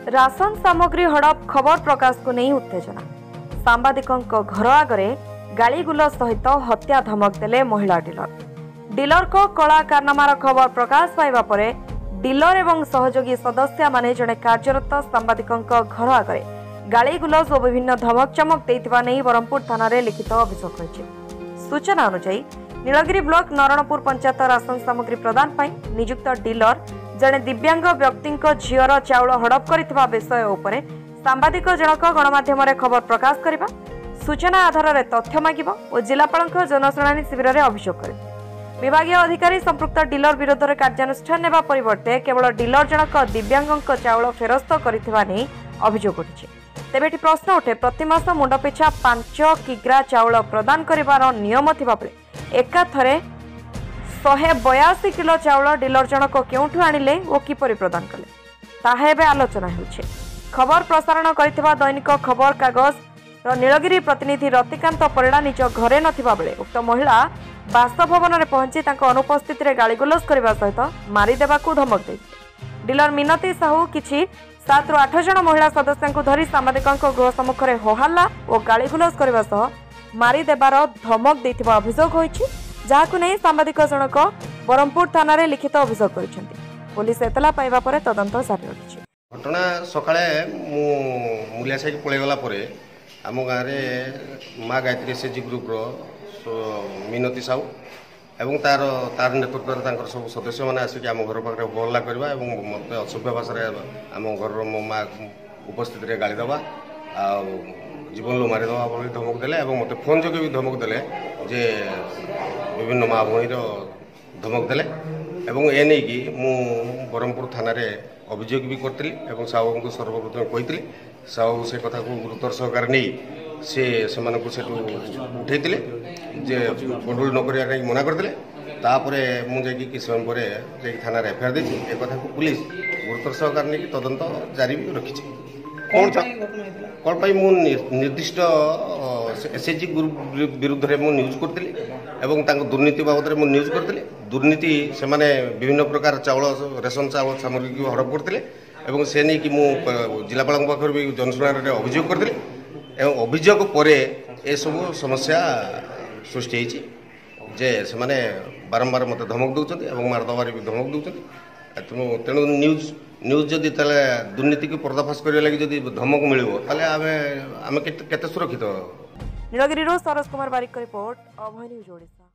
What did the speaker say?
Ration सामग्री हड़प खबर प्रकाश को नहीं उत्तेजना। सांबादिकों घर आगरे गालीगुल सहित हत्या धमक देले महिला डीलर को कला कारनामार खबर प्रकाश पाइबा परे डीलर एवं सहयोगी सदस्य माने जड़े कार्यरत सांबादिकों घर आगरे गालीगुलज और विभिन्न धमक चमक देथिबा नहीं ब्रह्मपुर थाना रे लिखित अभियोग रही। सूचना अनुसार नीलगिरी ब्लॉक नरणपुर पंचायत राशन सामग्री प्रदान पाई नियुक्त डीलर जड़े दिव्यांग व्यक्ति झीर चाउल हड़प करथिबा विषय उपरे सांबादिक जनक गणमाध्यम खबर प्रकाश करबा सूचना आधार में तथ्य मागिब और जिलापाल जनशुणाणी शिविर में अभियोग करे। विभागीय अधिकारी संपृक्त डीलर विरोध में कार्यानुष्ठान नेबा परिवर्ते केवल डीलर जनक दिव्यांग चाउल फेरस्त करथिबा नै अभियोग उठिछि। तेबे एठी प्रश्न उठे प्रतिमास मुंड पिछा 5 किग्रा चाउल प्रदान करिवार नियम थिबा बेले एकाथरे 182 किलो चाउल डीलर जनक केउठु आनिले ओ किपरि प्रदान कले ताहा एबे आलोचना हेउछि। खबर प्रसारण करिथिबा दैनिक खबर कागज नीलगिरी प्रतिनिधि रतिकांत परिड़ा निज घरे नथिबा बेले उक्त महिला बासभवन में पहुंची अनुपस्थित गालीगुलज करने सहित मारिदेवाक धमक दे डीलर मिनती साहू किछि 7 ରୁ 8 जन महिला सदस्य को धरी सांबादिकों गृह सम्मुखें होहल्ला और गालीगुलज करने सह मारिदेवार धमक देथिबा अभियोग होइछि। जहाकु नै सांबादिक जनक ब्रह्मपुर थाना रे लिखित अभियोग करिसेंति। पुलिस एतला पाइबा परे तदंत जारी रखिछि। घटना सकाळे मु मुलिया साइड पळे गला परे आम गाँव में माँ गायत्री एसएचजी ग्रुप मिनती साहू एवं तार नेतृत्व में सब सदस्य मैंने आसिक आम घर पाखे हल्ला करवा मत असभ्य भाषा आम घर मो माँ उपस्थित गाड़ी दवा जीवन मारिदवा बोली धमक देले मत फोन जोगे भी धमक देले जे विभिन्न माँ भईर धमक देले ए नहीं कि मु ब्रह्मपुर थाना रे अभियोग भी करी साहू को सर्वप्रथम कही साहू से कथा को गुरुतर सहकार नहीं से उठे जे कंट्रोल न करा मना करदे तापरे मुझे किसी समय पर थाना एफआईआर देती ए कथा को पुलिस गुरुतर सहकार नहीं तदंत जारी भी रखी। कौन मु निर्दिष्ट एसएचजी ग्रुप विरुद्ध में मु न्यूज करी दुर्नीति बाबद में न्यूज करी दुर्नीति से विभिन्न प्रकार चाउल रेशन चाउल सामग्री को हड़प करते से नहीं कि जिलापाल पाखे भी जनशुणाणी अभियोग करी अभियोग पर ए सब समस्या सृष्टि जे से बारंबार मत धमक दौरान मारदबार भी धमक दौरान तेणु न्यूज जदि दुर्नीति को पर्दाफाश करने लगी जदि धमक मिल आम केते सुरक्षित। नीलगिरी सरोज कुमार बारिक रिपोर्ट अभय न्यूज ओडिशा।